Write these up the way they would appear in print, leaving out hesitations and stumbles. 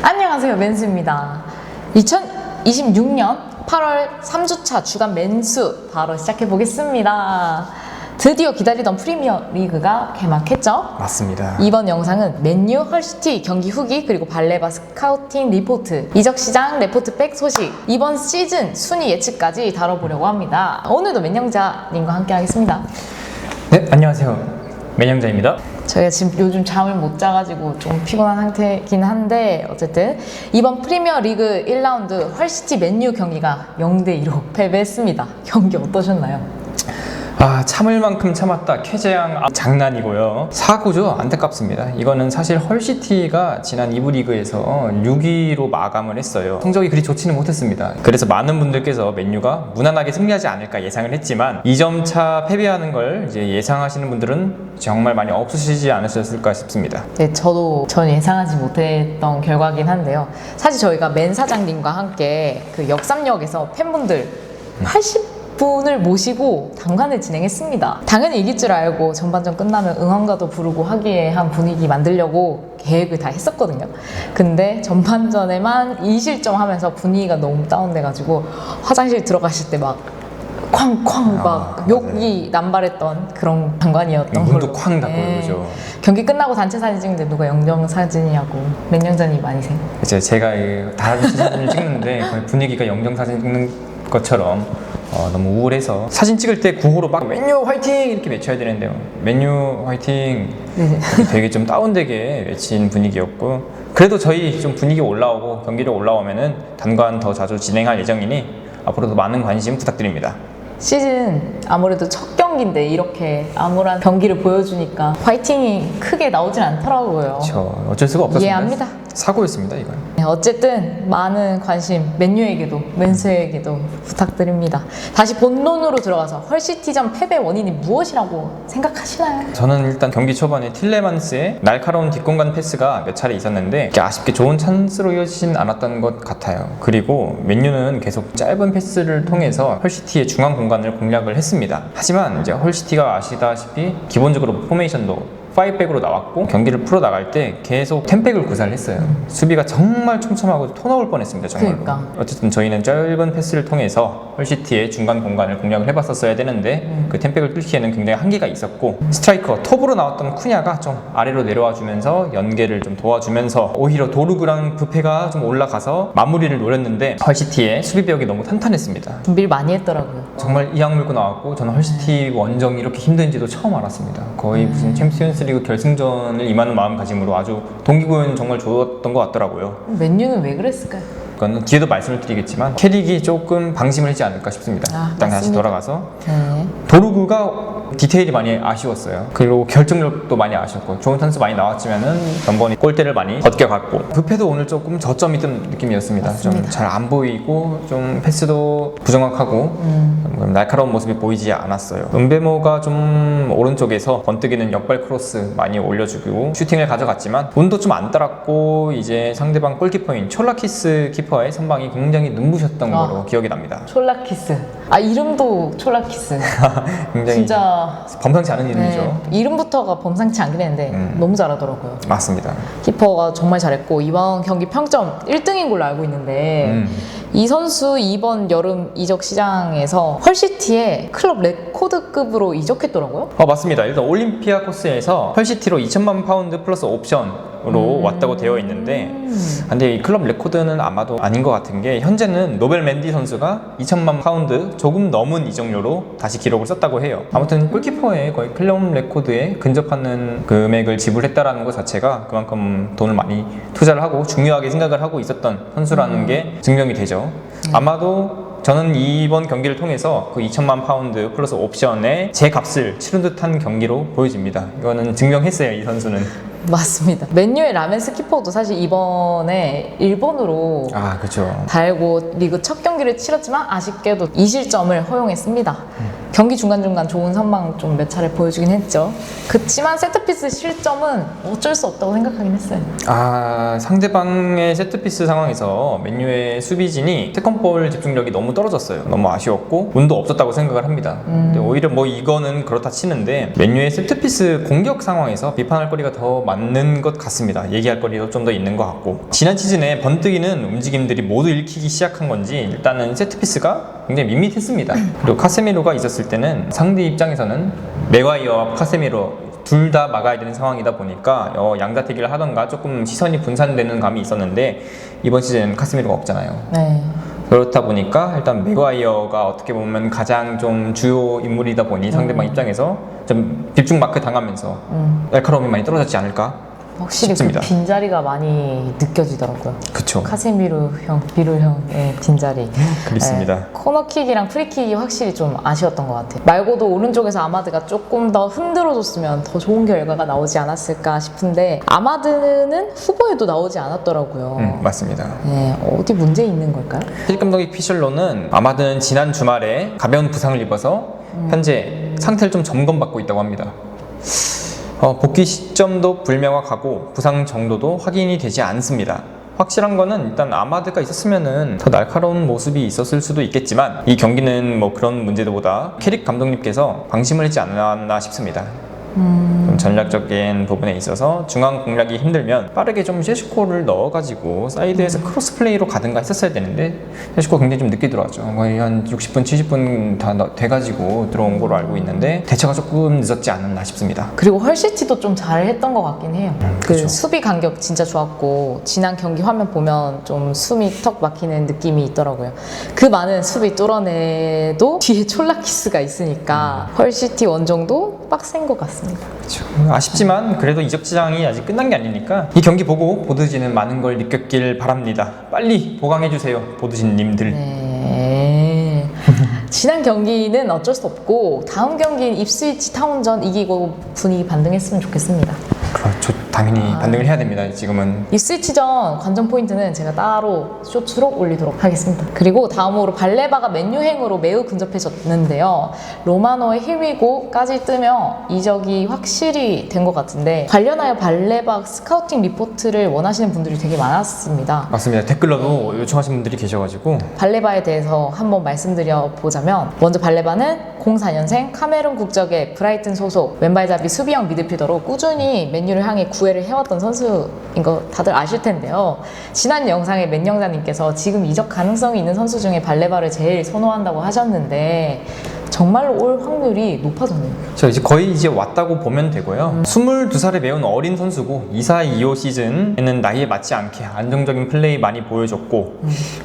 안녕하세요, 맨수입니다. 2026년 8월 3주차 주간 맨수 바로 시작해 보겠습니다. 드디어 기다리던 프리미어 리그가 개막했죠? 맞습니다. 이번 영상은 맨유, 헐시티 경기 후기 그리고 발레바 스카우팅 리포트, 이적 시장 레포트백 소식, 이번 시즌 순위 예측까지 다뤄보려고 합니다. 오늘도 맨영자님과 함께 하겠습니다. 네, 안녕하세요. 맨영자입니다. 저희가 지금 요즘 잠을 못 자가지고 좀 피곤한 상태긴 한데 어쨌든 이번 프리미어 리그 1라운드 헐시티 맨유 경기가 0대2로 패배했습니다. 경기 어떠셨나요? 참을 만큼 참았다. 쾌재양 장난이고요. 사고죠. 안타깝습니다. 이거는 사실 헐시티가 지난 2부 리그에서 6위로 마감을 했어요. 성적이 그리 좋지는 못했습니다. 그래서 많은 분들께서 맨유가 무난하게 승리하지 않을까 예상을 했지만 2점 차 패배하는 걸 이제 예상하시는 분들은 정말 많이 없으시지 않으셨을까 싶습니다. 네, 전 예상하지 못했던 결과긴 한데요. 사실 저희가 맨 사장님과 함께 그 역삼역에서 팬분들 80분을 모시고 당관을 진행했습니다. 당연히 이길 줄 알고 전반전 끝나면 응원가도 부르고 화기애애한 분위기 만들려고 계획을 다 했었거든요. 근데 전반전에만 2실점 하면서 분위기가 너무 다운돼가지고 화장실 들어가실 때 막 쾅쾅 막 욕이 남발했던 그런 장관이었던 걸로. 문도 쾅 닫고 그러죠. 경기 끝나고 단체 사진 찍는데 누가 영정 사진이냐고 맨영전이 많이세요. 이제 제가 단체 사진을 찍는데 거의 분위기가 영정 사진 찍는 것처럼 너무 우울해서 사진 찍을 때 구호로 막 맨유 화이팅 이렇게 외쳐야 되는데요. 맨유 화이팅 되게 좀 다운되게 외친 분위기였고, 그래도 저희 좀 분위기 올라오고 경기력 올라오면은 단관 더 자주 진행할 예정이니 앞으로도 많은 관심 부탁드립니다. 시즌 아무래도 첫 경기인데 이렇게 암울한 경기를 보여주니까 화이팅이 크게 나오진 않더라고요. 그렇죠. 어쩔 수가 없었습니다. 이해합니다. 사고였습니다, 이건. 네, 어쨌든 많은 관심 맨유에게도 맨스에게도 부탁드립니다. 다시 본론으로 들어가서 헐시티전 패배 원인이 무엇이라고 생각하시나요? 저는 일단 경기 초반에 틸레만스의 날카로운 뒷공간 패스가 몇 차례 있었는데 아쉽게 좋은 찬스로 이어지진 않았던 것 같아요. 그리고 맨유는 계속 짧은 패스를 통해서 헐시티의 중앙 공간을 공략을 했습니다. 하지만 이제 헐시티가 아시다시피 기본적으로 포메이션도 5백으로 나왔고 경기를 풀어나갈 때 계속 10백을 구사를 했어요. 수비가 정말 촘촘하고 토 나올 뻔했습니다. 정말로. 그러니까. 어쨌든 저희는 짧은 패스를 통해서 헐시티의 중간 공간을 공략을 해봤었어야 되는데 그 10백을 뚫기에는 굉장히 한계가 있었고, 스트라이커 톱으로 나왔던 쿠냐가 좀 아래로 내려와 주면서 연계를 좀 도와주면서 오히려 도르그랑 부페가 좀 올라가서 마무리를 노렸는데 헐시티의 수비벽이 너무 탄탄했습니다. 준비를 많이 했더라고요. 정말 이악 물고 나왔고, 저는 헐시티 원정이 이렇게 힘든지도 처음 알았습니다. 거의 무슨 챔피언스리그 결승전을 임하는 마음가짐으로 아주 동기부여는 정말 좋았던 것 같더라고요. 맨유는 왜 그랬을까요? 그건 뒤에도 말씀을 드리겠지만 캐릭이 조금 방심을 하지 않을까 싶습니다. 일단 다시 맞습니다. 돌아가서 네. 도르구가 디테일이 많이 아쉬웠어요. 그리고 결정력도 많이 아쉬웠고 좋은 찬스 많이 나왔지만은 전번에 골대를 많이 벗겨갔고, 부패도 오늘 조금 저점이 든 느낌이었습니다. 좀 잘 안 보이고 좀 패스도 부정확하고 날카로운 모습이 보이지 않았어요. 은베모가 좀 오른쪽에서 번뜩이는 역발 크로스 많이 올려주고 슈팅을 가져갔지만 운도 좀 안 따랐고, 이제 상대방 골키퍼인 촐라키스 키퍼의 선방이 굉장히 눈부셨던 거로 기억이 납니다. 촐라키스. 이름도 촐라키스. 굉장히 진짜 범상치 않은 이름이죠. 네, 이름부터가 범상치 않긴 했는데 너무 잘하더라고요. 맞습니다. 키퍼가 정말 잘했고 이번 경기 평점 1등인 걸로 알고 있는데 이 선수 이번 여름 이적 시장에서 헐시티에 클럽 레코드급으로 이적했더라고요. 맞습니다. 일단 올림피아코스에서 헐시티로 2천만 파운드 플러스 옵션으로 왔다고 되어 있는데, 근데 이 클럽 레코드는 아마도 아닌 것 같은 게, 현재는 노벨 맨디 선수가 2천만 파운드 조금 넘은 이적료로 다시 기록을 썼다고 해요. 아무튼 골키퍼의 거의 클럽 레코드에 근접하는 금액을 지불했다라는 것 자체가 그만큼 돈을 많이 투자를 하고 중요하게 생각을 하고 있었던 선수라는 게 증명이 되죠. 아마도 저는 이번 경기를 통해서 그 2천만 파운드 플러스 옵션의 제 값을 치른 듯한 경기로 보여집니다. 이거는 증명했어요, 이 선수는. 맞습니다. 맨유의 라멘스 키퍼도 사실 이번에 일본으로 그렇죠. 달고 리그 첫 경기를 치렀지만 아쉽게도 2실점을 허용했습니다. 경기 중간중간 좋은 선방 좀 몇 차례 보여주긴 했죠. 그치만 세트피스 실점은 어쩔 수 없다고 생각하긴 했어요. 상대방의 세트피스 상황에서 맨유의 수비진이 세컨볼 집중력이 너무 떨어졌어요. 너무 아쉬웠고 운도 없었다고 생각을 합니다. 근데 오히려 뭐 이거는 그렇다 치는데 맨유의 세트피스 공격 상황에서 비판할 거리가 더 많은 것 같습니다. 얘기할 거리도 좀 더 있는 것 같고, 지난 시즌에 번뜩이는 움직임들이 모두 읽히기 시작한 건지 일단은 세트피스가 굉장히 밋밋했습니다. 그리고 카세미로가 있었을 때는 상대 입장에서는 맥과이어와 카세미로 둘 다 막아야 되는 상황이다 보니까 양자택일을 하던가 조금 시선이 분산되는 감이 있었는데, 이번 시즌은 카세미로가 없잖아요. 네. 그렇다 보니까 일단 맥과이어가 어떻게 보면 가장 좀 주요 인물이다 보니 상대방 입장에서 좀 집중 마크 당하면서 날카로움이 많이 떨어졌지 않을까 확실히 싶습니다. 그 빈자리가 많이 느껴지더라고요. 그쵸. 카세미루 형, 미루 형의 빈자리. 그렇습니다. 네, 코너킥이랑 프리킥이 확실히 좀 아쉬웠던 것 같아요. 말고도 오른쪽에서 아마드가 조금 더 흔들어줬으면 더 좋은 결과가 나오지 않았을까 싶은데, 아마드는 후보에도 나오지 않았더라고요. 맞습니다. 네, 어디 문제 있는 걸까요? 필립 감독의 피셜로는 아마드는 지난 주말에 가벼운 부상을 입어서 현재 상태를 좀 점검받고 있다고 합니다. 복귀 시점도 불명확하고 부상 정도도 확인이 되지 않습니다. 확실한 거는 일단 아마드가 있었으면은 더 날카로운 모습이 있었을 수도 있겠지만, 이 경기는 뭐 그런 문제들보다 캐릭 감독님께서 방심을 했지 않았나 싶습니다. 좀 전략적인 부분에 있어서 중앙 공략이 힘들면 빠르게 좀 셰슈코를 넣어가지고 사이드에서 크로스 플레이로 가든가 했었어야 되는데, 셰슈코 굉장히 좀 늦게 들어왔죠. 거의 한 60분, 70분 다 돼가지고 들어온 걸로 알고 있는데 대처가 조금 늦었지 않았나 싶습니다. 그리고 헐시티도 좀 잘했던 것 같긴 해요. 그 그쵸. 수비 간격 진짜 좋았고, 지난 경기 화면 보면 좀 숨이 턱 막히는 느낌이 있더라고요. 그 많은 수비 뚫어내도 뒤에 촐라키스가 있으니까 헐시티 원정도 빡센 것 같습니다. 그렇죠. 아쉽지만 그래도 이적 시장이 아직 끝난 게 아니니까 이 경기 보고 보드진은 많은 걸 느꼈길 바랍니다. 빨리 보강해주세요, 보드진님들. 네. 지난 경기는 어쩔 수 없고, 다음 경기는 입스위치 타운전 이기고 분위기 반등했으면 좋겠습니다. 그렇죠. 당연히 반등을 해야 됩니다. 지금은. 입스위치전 관전 포인트는 제가 따로 쇼츠로 올리도록 하겠습니다. 그리고 다음으로 발레바가 맨유행으로 매우 근접해졌는데요. 로마노의 히위고까지 뜨며 이적이 확실히 된 것 같은데, 관련하여 발레바 스카우팅 리포트를 원하시는 분들이 되게 많았습니다. 맞습니다. 댓글로도 요청하신 분들이 계셔가지고. 발레바에 대해서 한번 말씀드려 보자면, 먼저 발레바는 04년생 카메룬 국적의 브라이튼 소속 왼발잡이 수비형 미드필더로 꾸준히 맨유를 향해 구애를 해왔던 선수인 거 다들 아실 텐데요. 지난 영상에 맨영자님께서 지금 이적 가능성이 있는 선수 중에 발레바를 제일 선호한다고 하셨는데, 정말로 올 확률이 높아졌네요. 저 이제 거의 이제 왔다고 보면 되고요. 22살의 매우 어린 선수고 24-25 시즌에는 나이에 맞지 않게 안정적인 플레이 많이 보여줬고,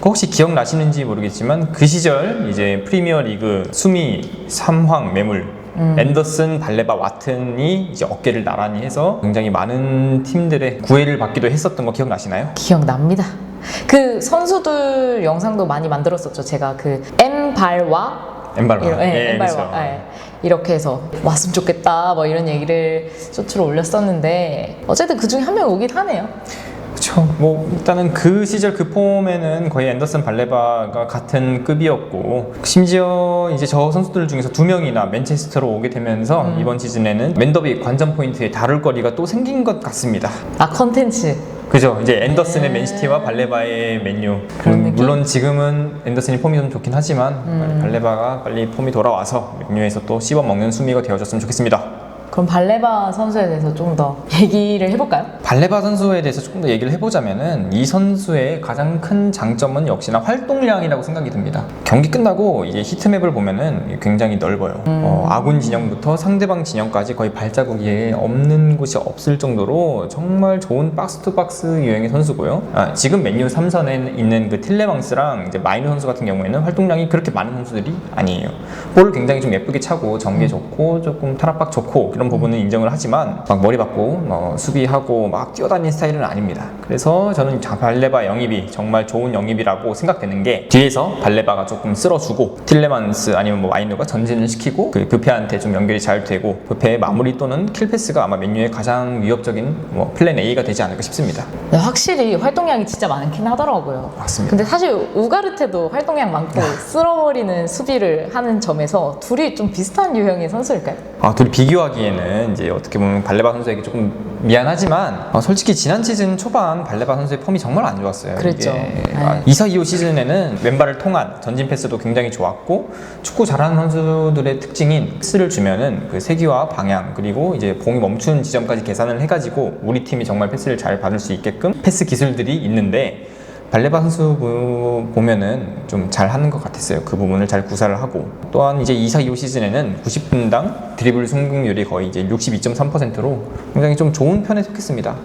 혹시 기억나시는지 모르겠지만 그 시절 이제 프리미어리그 수미 3황 매물 앤더슨, 발레바, 와튼이 이제 어깨를 나란히 해서 굉장히 많은 팀들의 구애를 받기도 했었던 거 기억나시나요? 기억납니다. 그 선수들 영상도 많이 만들었었죠. 제가 그 엠발와 엠발와. 엠발와. 이렇게 해서 왔으면 좋겠다 뭐 이런 얘기를 쇼츠로 올렸었는데, 어쨌든 그 중에 한 명 오긴 하네요. 그렇죠. 뭐 일단은 그 시절 그 폼에는 거의 앤더슨, 발레바가 같은 급이었고, 심지어 이제 저 선수들 중에서 2명이나 맨체스터로 오게 되면서 이번 시즌에는 맨더비 관전 포인트에 다룰 거리가 또 생긴 것 같습니다. 컨텐츠. 그죠. 이제 앤더슨의 맨시티와 발레바의 맨유. 그런 느낌? 물론 지금은 앤더슨이 폼이 좀 좋긴 하지만 발레바가 빨리 폼이 돌아와서 맨유에서 또 씹어먹는 수미가 되어줬으면 좋겠습니다. 그럼 발레바 선수에 대해서 좀 더 얘기를 해볼까요? 발레바 선수에 대해서 조금 더 얘기를 해보자면은, 이 선수의 가장 큰 장점은 역시나 활동량이라고 생각이 듭니다. 경기 끝나고 이제 히트맵을 보면은 굉장히 넓어요. 아군 진영부터 상대방 진영까지 거의 발자국이 없는 곳이 없을 정도로 정말 좋은 박스 투 박스 유형의 선수고요. 지금 맨유 3선에 있는 그 틸레망스랑 이제 마이너 선수 같은 경우에는 활동량이 그렇게 많은 선수들이 아니에요. 볼을 굉장히 좀 예쁘게 차고 전개 좋고 조금 탈압박 좋고 이런 그런 부분은 인정을 하지만 막 머리 받고 수비하고 막 뛰어다니는 스타일은 아닙니다. 그래서 저는 발레바 영입이 정말 좋은 영입이라고 생각되는 게 뒤에서 발레바가 조금 쓸어주고 틸레만스 아니면 마이누가 전진을 시키고 그 브페한테 좀 연결이 잘 되고 브페의 마무리 또는 킬패스가 아마 맨유의 가장 위협적인 플랜 A가 되지 않을까 싶습니다. 네, 확실히 활동량이 진짜 많긴 하더라고요. 맞습니다. 근데 사실 우가르테도 활동량 많고 쓸어버리는 수비를 하는 점에서 둘이 좀 비슷한 유형의 선수일까요? 둘이 비교하기에는 이제 어떻게 보면 발레바 선수에게 조금 미안하지만 솔직히 지난 시즌 초반 발레바 선수의 폼이 정말 안 좋았어요. 그랬죠. 이사2호 시즌에는 왼발을 통한 전진 패스도 굉장히 좋았고 축구 잘하는 선수들의 특징인 패스를 주면은 그 세기와 방향 그리고 이제 공이 멈추는 지점까지 계산을 해가지고 우리 팀이 정말 패스를 잘 받을 수 있게끔 패스 기술들이 있는데 발레바 선수 보면은 좀 잘하는 것 같았어요. 그 부분을 잘 구사를 하고 또한 이제 2사2호 시즌에는 90분당 드리블 성공률이 거의 이제 62.3%로 굉장히 좀 좋은 편에 속했습니다.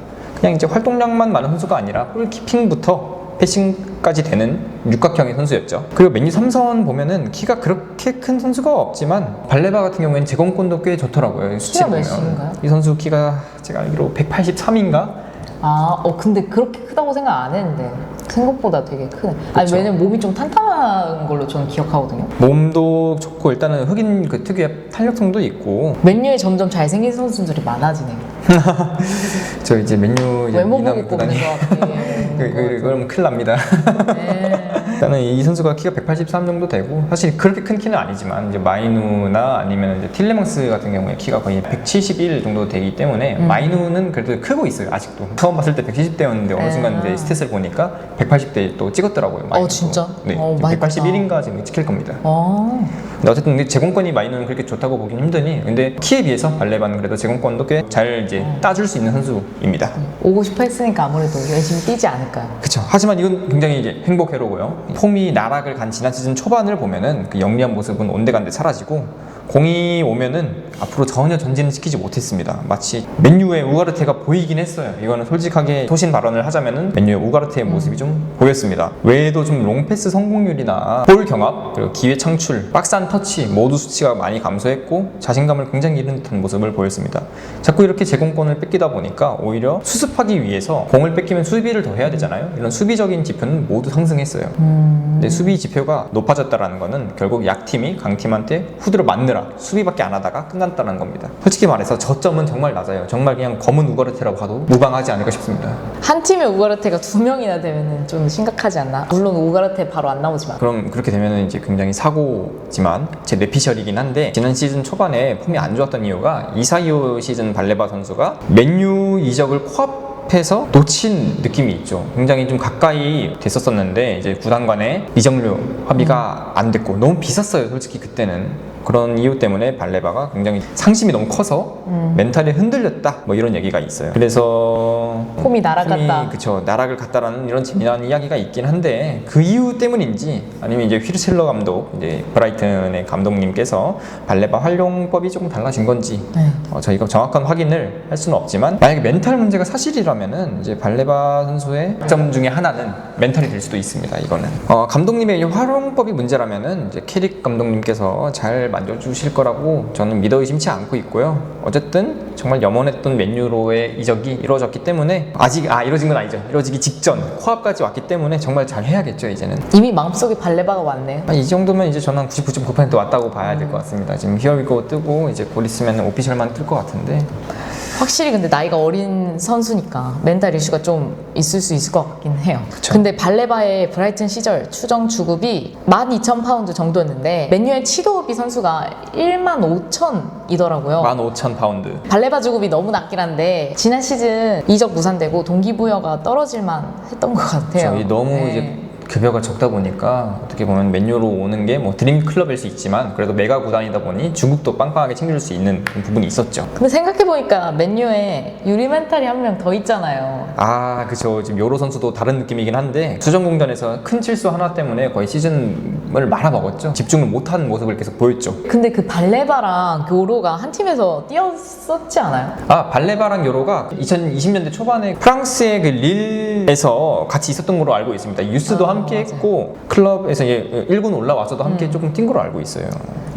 그냥 이제 활동량만 많은 선수가 아니라 골키핑부터 패싱까지 되는 육각형의 선수였죠. 그리고 맨유 3선 보면은 키가 그렇게 큰 선수가 없지만 발레바 같은 경우에는 제공권도 꽤 좋더라고요. 키가 몇인가요? 이 선수 키가 제가 알기로 183인가? 근데 그렇게 크다고 생각 안 했는데 생각보다 되게 크네. 아니, 왜냐면 몸이 좀 탄탄한 걸로 저는 기억하거든요. 몸도 좋고 일단은 흑인 그 특유의 탄력성도 있고 맨유에 점점 잘생긴 선수들이 많아지네요. 저 이제 맨유 이제 외모 미남 보고 꼽는 구단이 것 같아. 그럼 큰일 납니다. 네. 일단은 이 선수가 키가 183 정도 되고 사실 그렇게 큰 키는 아니지만 이제 마이누나 아니면 이제 틸레망스 같은 경우에 키가 거의 171 정도 되기 때문에 마이누는 그래도 크고 있어요. 아직도 처음 봤을 때 170대였는데 어느 순간 이제 스탯을 보니까 180대 또 찍었더라고요. 마이누도. 진짜? 네, 많이 181인가 지금 찍힐 겁니다. 아, 근데 어쨌든 제공권이 마이누는 그렇게 좋다고 보긴 힘드니 근데 키에 비해서 발레바는 그래도 제공권도 꽤 잘 이제 따줄 수 있는 선수입니다. 오고 싶어 했으니까 아무래도 열심히 뛰지 않을까요? 그렇죠. 하지만 이건 굉장히 이제 행복회로고요. 폼이 나락을 간 지난 시즌 초반을 보면은 그 영리한 모습은 온데간데 사라지고 공이 오면은 앞으로 전혀 전진을 시키지 못했습니다. 마치 맨유의 우가르테가 보이긴 했어요. 이거는 솔직하게 소신 발언을 하자면은 맨유의 우가르테의 모습이 좀 보였습니다. 외에도 좀 롱패스 성공률이나 볼 경합, 그리고 기회 창출, 박스 안 터치 모두 수치가 많이 감소했고 자신감을 굉장히 잃은 듯한 모습을 보였습니다. 자꾸 이렇게 제공권을 뺏기다 보니까 오히려 수습하기 위해서 공을 뺏기면 수비를 더 해야 되잖아요. 이런 수비적인 지표는 모두 상승했어요. 근데 수비 지표가 높아졌다는 거는 결국 약팀이 강팀한테 후드로 맞느라 수비밖에 안 하다가 끝났다는 겁니다. 솔직히 말해서 저점은 정말 낮아요. 정말 그냥 검은 우가르테라고 봐도 무방하지 않을까 싶습니다. 한 팀에 우가르테가 2명이나 되면은 좀 심각하지 않나? 물론 우가르테 바로 안 나오지만. 그럼 그렇게 되면은 이제 굉장히 사고지만 제 뇌피셜이긴 한데 지난 시즌 초반에 폼이 안 좋았던 이유가 2-4-2 시즌 발레바 선수가 맨유 이적을 코앞에서 놓친 느낌이 있죠. 굉장히 좀 가까이 됐었었는데 이제 구단 간의 이적료 합의가 안 됐고 너무 비쌌어요. 솔직히 그때는. 그런 이유 때문에 발레바가 굉장히 상심이 너무 커서 멘탈이 흔들렸다 이런 얘기가 있어요. 그래서 폼이 날아갔다. 그쵸, 나락을 갔다라는 이런 재미난 이야기가 있긴 한데 그 이유 때문인지 아니면 이제 휘르셀러 감독, 이제 브라이튼의 감독님께서 발레바 활용법이 조금 달라진 건지 저희가 정확한 확인을 할 수는 없지만 만약에 멘탈 문제가 사실이라면은 이제 발레바 선수의 점 중에 하나는 멘탈이 될 수도 있습니다. 이거는 감독님의 활용법이 문제라면은 이제 캐릭 감독님께서 잘 만져주실 거라고 저는 믿어 의심치 않고 있고요. 어쨌든 정말 염원했던 맨유로의 이적이 이루어졌기 때문에 아직 이루어진 건 아니죠. 이루어지기 직전 코앞까지 왔기 때문에 정말 잘 해야겠죠. 이제는 이미 마음속에 발레바가 왔네요. 이 정도면 이제 저는 99.9% 왔다고 봐야 될 것 같습니다. 지금 히어리고 뜨고 이제 곧 있으면 오피셜만 뜰 것 같은데 확실히 근데 나이가 어린 선수니까 멘탈 이슈가 좀 있을 수 있을 것 같긴 해요. 그쵸. 근데 발레바의 브라이튼 시절 추정 주급이 12,000파운드 정도였는데 맨유의 치도비 선수가 15,000이더라고요. 15,000파운드. 발레바 주급이 너무 낮긴 한데 지난 시즌 이적 무산되고 동기부여가 떨어질만 했던 것 같아요. 저희 너무 이제 급여가 적다 보니까 어떻게 보면 맨유로 오는 게 드림 클럽일 수 있지만 그래도 메가 구단이다 보니 주급도 빵빵하게 챙길 수 있는 부분이 있었죠. 근데 생각해보니까 맨유에 유리 멘탈이 한 명 더 있잖아요. 그쵸. 지금 요로 선수도 다른 느낌이긴 한데 수정공전에서 큰 실수 하나 때문에 거의 시즌을 말아먹었죠. 집중을 못하는 모습을 계속 보였죠. 근데 그 발레바랑 요로가 한 팀에서 뛰었었지 않아요? 발레바랑 요로가 2020년대 초반에 프랑스의 그 릴에서 같이 있었던 걸로 알고 있습니다. 유스도 함께 맞아요. 했고 클럽에서 1군 올라와서도 함께 조금 뛴 걸로 알고 있어요.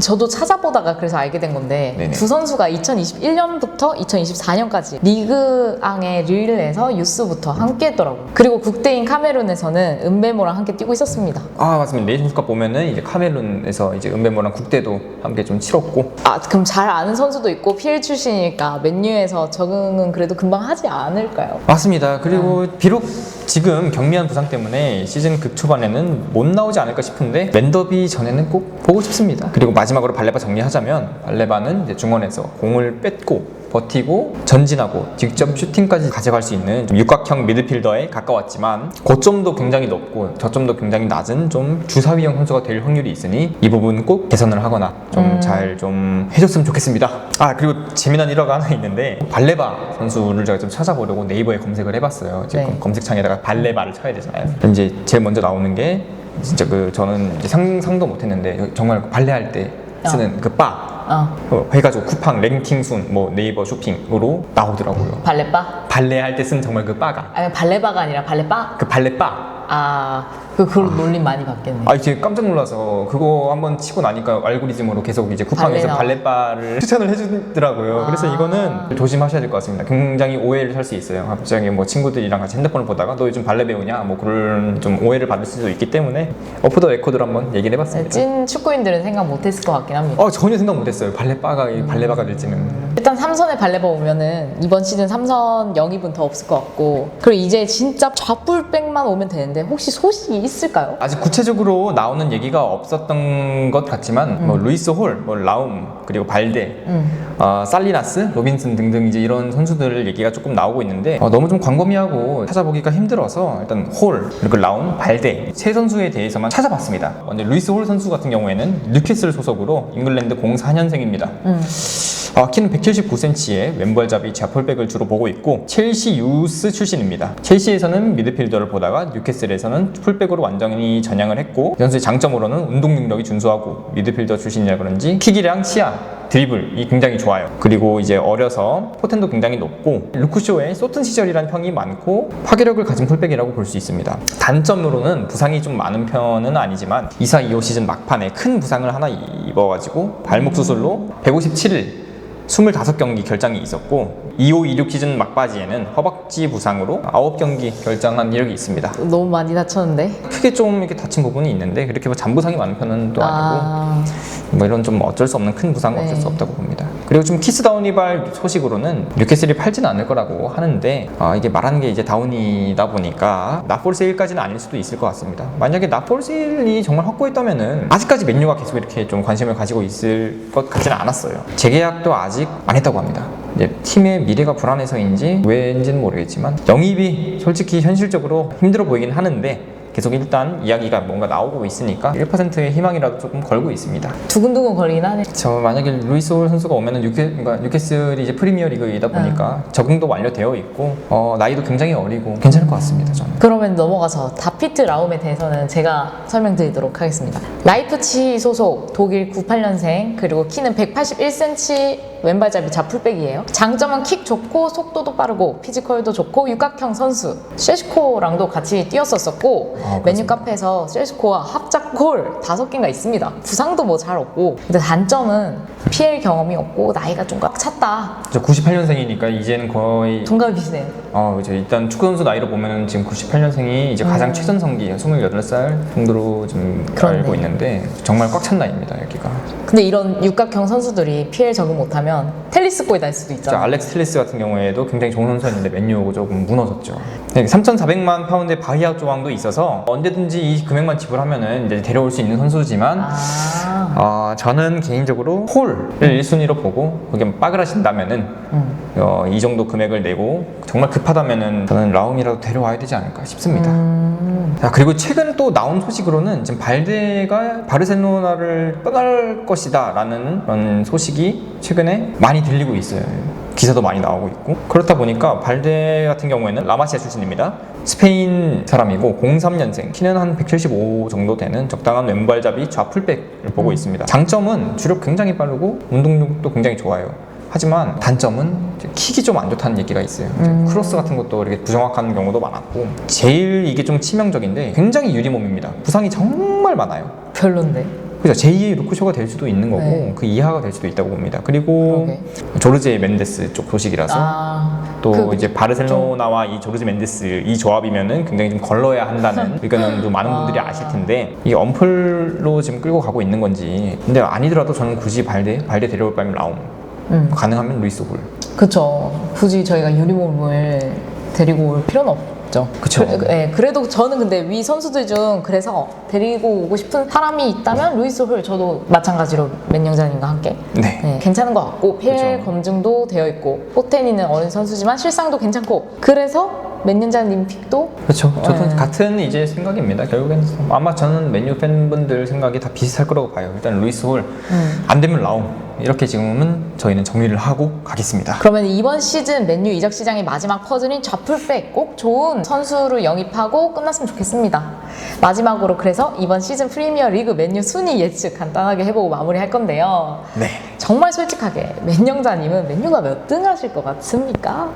저도 찾아보다가 그래서 알게 된 건데 네네. 두 선수가 2021년부터 2024년까지 리그앙의 릴에서 유스부터 함께 했더라고요. 그리고 국대인 카메룬에서는 은베모랑 함께 뛰고 있었습니다. 아 맞습니다. 네이션스컵 보면은 이제 카메룬에서 이제 은베모랑 국대도 함께 좀 치렀고. 아 그럼 잘 아는 선수도 있고 PL 출신이니까 맨유에서 적응은 그래도 금방 하지 않을까요? 맞습니다. 그리고 비록 지금 경미한 부상 때문에 시즌 극초반에는 못 나오지 않을까 싶은데 랜더비 전에는 꼭 보고 싶습니다. 그리고 마지막으로 발레바 정리하자면 발레바는 이제 중원에서 공을 뺏고 버티고 전진하고 직접 슈팅까지 가져갈 수 있는 좀 육각형 미드필더에 가까웠지만 고점도 굉장히 높고 저점도 굉장히 낮은 좀 주사위형 선수가 될 확률이 있으니 이 부분 꼭 개선을 하거나 좀 잘 좀 해줬으면 좋겠습니다. 아 그리고 재미난 일화가 하나 있는데 발레바 선수를 제가 좀 찾아보려고 네이버에 검색을 해봤어요. 지금 네. 검색창에다가 발레바를 쳐야 되잖아요. 이제 제일 먼저 나오는 게 진짜 저는 이제 상도 못했는데 정말 발레할 때 쓰는 그 바 해가지고 쿠팡 랭킹 순 뭐 네이버 쇼핑으로 나오더라고요. 발레바? 발레할 때 쓰는 정말 그 바가 아니 발레바가 아니라 발레바? 그 발레 바. 그걸 놀림 많이 받겠네. 아 이제 깜짝 놀라서 그거 한번 치고 나니까 알고리즘으로 계속 이제 쿠팡에서 발레바를 추천을 해주더라고요. 그래서 이거는 조심하셔야 될 것 같습니다. 굉장히 오해를 살 수 있어요. 갑자기 뭐 친구들이랑 같이 핸드폰을 보다가 너 요즘 발레 배우냐 뭐 그런 좀 오해를 받을 수도 있기 때문에 오프 더 레코드로 한번 얘기를 해봤습니다. 찐 축구인들은 생각 못했을 것 같긴 합니다. 전혀 생각 못했어요. 발레바가 발레바가 될지는. 일단 삼선에 발레바 오면은 이번 시즌 삼선 영입은 더 없을 것 같고 그리고 이제 진짜 좌풀백만 오면 되는데 혹시 소식이 있을까요? 아직 구체적으로 나오는 얘기가 없었던 것 같지만 뭐 루이스 홀, 뭐 라움, 그리고 발데, 살리나스, 로빈슨 등등 이제 이런 선수들 얘기가 조금 나오고 있는데 너무 좀 광범위하고 찾아보기가 힘들어서 일단 홀, 그리고 라움, 발데 세 선수에 대해서만 찾아봤습니다. 먼저 루이스 홀 선수 같은 경우에는 뉴캐슬 소속으로 잉글랜드 04년생입니다. 키는 179cm에 왼발잡이 좌풀백을 주로 보고 있고 첼시 유스 출신입니다. 첼시에서는 미드필더를 보다가 뉴캐슬에서는 풀백으로 완전히 전향을 했고 이 선수의 장점으로는 운동 능력이 준수하고 미드필더 출신이라 그런지 킥이랑 치아 드리블이 굉장히 좋아요. 그리고 이제 어려서 포텐도 굉장히 높고 루크쇼의 소튼 시절이란 평이 많고 파괴력을 가진 풀백이라고 볼 수 있습니다. 단점으로는 부상이 좀 많은 편은 아니지만 24-25 시즌 막판에 큰 부상을 하나 입어가지고 발목 수술로 157일 25경기 결장이 있었고 25-26 시즌 막바지에는 허벅지 부상으로 9경기 결장한 이력이 있습니다. 너무 많이 다쳤는데? 크게 좀 이렇게 다친 부분이 있는데 그렇게 뭐 잔부상이 많은 편은 또 아니고 뭐 이런 좀 어쩔 수 없는 큰 부상은 어쩔 수 없다고 봅니다. 그리고 좀 키스 다우니발 소식으로는 뉴캐슬이 팔지는 않을 거라고 하는데 이게 말하는 게 이제 다우니다 보니까 나폴 세일까지는 아닐 수도 있을 것 같습니다. 만약에 나폴 세일이 정말 확고했다면은 아직까지 맨유가 계속 이렇게 좀 관심을 가지고 있을 것 같지는 않았어요. 재계약도 아직 안 했다고 합니다. 이제 팀의 미래가 불안해서인지 왜인지는 모르겠지만 영입이 솔직히 현실적으로 힘들어 보이긴 하는데 계속 일단 이야기가 뭔가 나오고 있으니까 1%의 희망이라도 조금 걸고 있습니다. 두근두근 거리긴 하네. 만약에 루이스 홀 선수가 오면은 뉴캐슬이 이제 프리미어 리그이다 보니까 적응도 완료되어 있고 나이도 굉장히 어리고 괜찮을 것 같습니다. 저는. 그러면 넘어가서 다피트 라움에 대해서는 제가 설명드리도록 하겠습니다. 라이프치 소속 독일 98년생 그리고 키는 181cm 왼발잡이 좌풀백이에요. 장점은 킥 좋고 속도도 빠르고 피지컬도 좋고 육각형 선수. 셰시코랑도 같이 뛰었었고 메뉴 카페에서 셀스코와 합작골 5개가 있습니다. 부상도 뭐 잘 없고 근데 단점은 PL 경험이 없고 나이가 좀 꽉 찼다. 98년생이니까 이제는 거의 동갑이 비슷해요. 그렇죠. 일단 축구 선수 나이로 보면은 지금 98년생이 이제 가장 최전성기 28살 정도로 좀 그렇네. 알고 있는데 정말 꽉 찬 나이입니다 여기가. 근데 이런 육각형 선수들이 PL 적응 못하면 텔리스코에 날 수도 있잖아. 알렉스 텔리스 같은 경우에도 굉장히 좋은 선수였는데 맨유 조금 무너졌죠. 3,400만 파운드의 바이아웃 조항도 있어서 언제든지 이 금액만 지불하면은 이제 데려올 수 있는 선수지만 저는 개인적으로 홀을 1순위로 보고 거기에 빠그라신다면은 이 정도 금액을 내고 정말 급하다면은 저는 라움이라도 데려와야 되지 않을까 싶습니다. 그리고 최근 또 나온 소식으로는 지금 발데가 바르셀로나를 떠날 것이다 라는 그런 소식이 최근에 많이 들리고 있어요. 기사도 많이 나오고 있고 그렇다 보니까 발데 같은 경우에는 라마시아 출신입니다. 스페인 사람이고 03년생 키는 한 175 정도 되는 적당한 왼발잡이 좌풀백을 보고 있습니다. 장점은 주력 굉장히 빠르고 운동력도 굉장히 좋아요. 하지만 단점은 킥이 좀 안 좋다는 얘기가 있어요. 크로스 같은 것도 이렇게 부정확한 경우도 많았고 제일 이게 좀 치명적인데 굉장히 유리 몸입니다. 부상이 정말 많아요. 별론데. 그죠. 제2의 루크쇼가 될 수도 있는 거고 네. 그 이하가 될 수도 있다고 봅니다. 그리고 그러게. 조르제 멘데스 쪽 소식이라서 또 그 이제 바르셀로나와 이 조르제 멘데스 이 조합이면은 굉장히 좀 걸러야 한다는 의견은 좀 많은 분들이 아실 텐데 이게 언플로 지금 끌고 가고 있는 건지 근데 아니더라도 저는 굳이 발대 데려올 바면 라움 가능하면 루이스 홀. 그쵸. 굳이 저희가 유니폼을 데리고 올 필요는 없죠. 그쵸. 그래도 저는 근데 위 선수들 중 그래서 데리고 오고 싶은 사람이 있다면 루이스 홀 저도 마찬가지로 맨영자님과 함께 네. 괜찮은 것 같고 폐 그쵸. 검증도 되어 있고 포텐이는 어린 선수지만 실상도 괜찮고 그래서 맨영자님 픽도 그렇죠. 저도 네. 같은 이제 생각입니다. 결국엔 아마 저는 맨유 팬분들 생각이 다 비슷할 거라고 봐요. 일단 루이스 홀 안 되면 라움 이렇게 지금은 저희는 정리를 하고 가겠습니다. 그러면 이번 시즌 맨유 이적 시장의 마지막 퍼즐인 좌풀백 꼭 좋은 선수를 영입하고 끝났으면 좋겠습니다. 마지막으로 그래서 이번 시즌 프리미어 리그 맨유 순위 예측 간단하게 해보고 마무리할 건데요. 네. 정말 솔직하게 맨영자님은 맨유가 몇 등 하실 것 같습니까?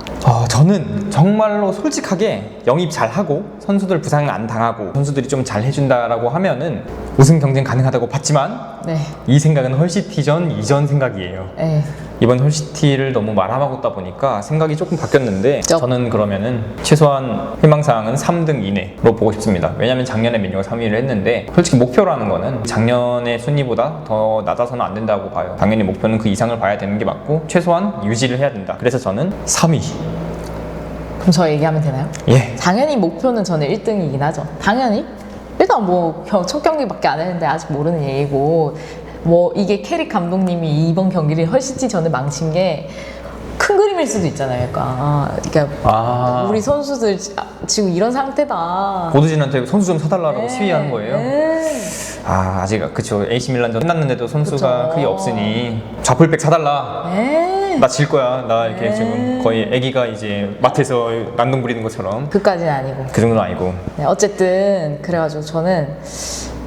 저는 정말로 솔직하게 영입 잘하고 선수들 부상 안 당하고 선수들이 좀 잘 해준다라고 하면은 우승 경쟁 가능하다고 봤지만 네. 이 생각은 헐시티전 이전 생각이에요. 네. 이번 헐시티를 너무 말아먹었다 보니까 생각이 조금 바뀌었는데 그죠. 저는 그러면은 최소한 희망사항은 3등 이내로 보고 싶습니다. 왜냐면 작년에 맨유가 3위를 했는데 솔직히 목표라는 거는 작년의 순위보다 더 낮아서는 안 된다고 봐요. 당연히 목표는 그 이상을 봐야 되는 게 맞고 최소한 유지를 해야 된다. 그래서 저는 3위. 그럼 저 얘기하면 되나요? 예. 당연히 목표는 저는 1등이긴 하죠. 당연히. 일단 뭐 첫 경기밖에 안 했는데 아직 모르는 얘기고 뭐 이게 캐릭 감독님이 이번 경기를 헐시티 전에 망친 게 큰 그림일 수도 있잖아요. 그러니까 우리 선수들 지금 이런 상태다. 고드진한테 선수 좀 사달라고 네. 시위하는 거예요. 네. 아직 그쵸. AC 밀란전 끝났는데도 선수가 그쵸. 크게 없으니 좌풀백 사달라. 네. 나 질 거야. 나 이렇게 네. 지금 거의 애기가 이제 마트에서 난동 부리는 것처럼 그까지는 아니고. 그 정도는 아니고. 네, 어쨌든 그래가지고 저는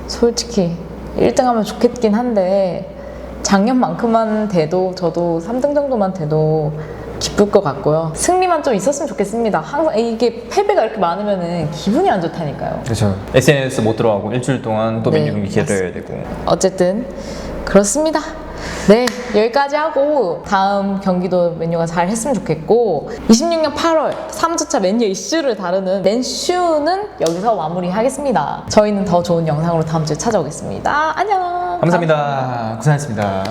솔직히 1등 하면 좋겠긴 한데 작년만큼만 돼도 저도 3등 정도만 돼도 기쁠 것 같고요. 승리만 좀 있었으면 좋겠습니다. 항상 이게 패배가 이렇게 많으면은 기분이 안 좋다니까요. 그렇죠. SNS 못 들어가고 일주일 동안 또 네, 맨유 경기 기다려야 되고. 어쨌든 그렇습니다. 네, 여기까지 하고 다음 경기도 맨유가 잘 했으면 좋겠고 26년 8월 3주차 맨유 이슈를 다루는 맨슈는 여기서 마무리하겠습니다. 저희는 더 좋은 영상으로 다음 주에 찾아오겠습니다. 안녕. 감사합니다. 고생하셨습니다.